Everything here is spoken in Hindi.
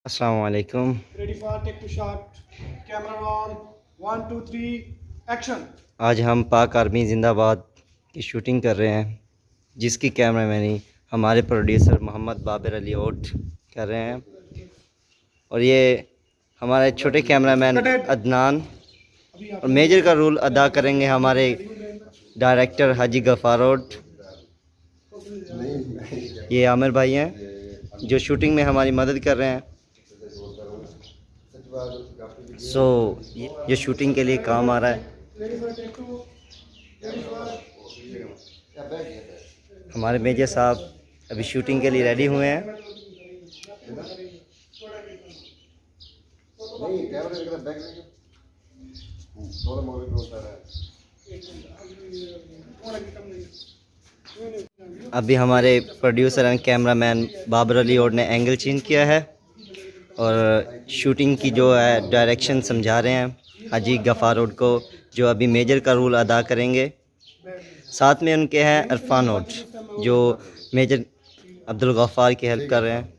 अस्सलाम वालेकुम। Ready for take to shot. Camera roll. 1, 2, 3. Action. आज हम पाक आर्मी जिंदाबाद की शूटिंग कर रहे हैं, जिसकी कैमरामैनी हमारे प्रोड्यूसर मोहम्मद बाबर अली ओट कर रहे हैं। और ये हमारे छोटे कैमरामैन अदनान, और मेजर का रोल अदा करेंगे हमारे डायरेक्टर हाजी गफ़ार ओट। ये आमिर भाई हैं जो शूटिंग में हमारी मदद कर रहे हैं। ये शूटिंग के लिए काम आ रहा है। Ready for take two. Ready for. हमारे मेजर साहब अभी शूटिंग के लिए रेडी हुए हैं। अभी हमारे producer and cameraman Babar Ali ओट ने एंगल चेंज किया है और शूटिंग की जो है डायरेक्शन समझा रहे हैं हाजी गफ़ार ओट को, जो अभी मेजर का रोल अदा करेंगे। साथ में उनके हैं इरफान ओट जो मेजर अब्दुल गफ़ार की हेल्प कर रहे हैं।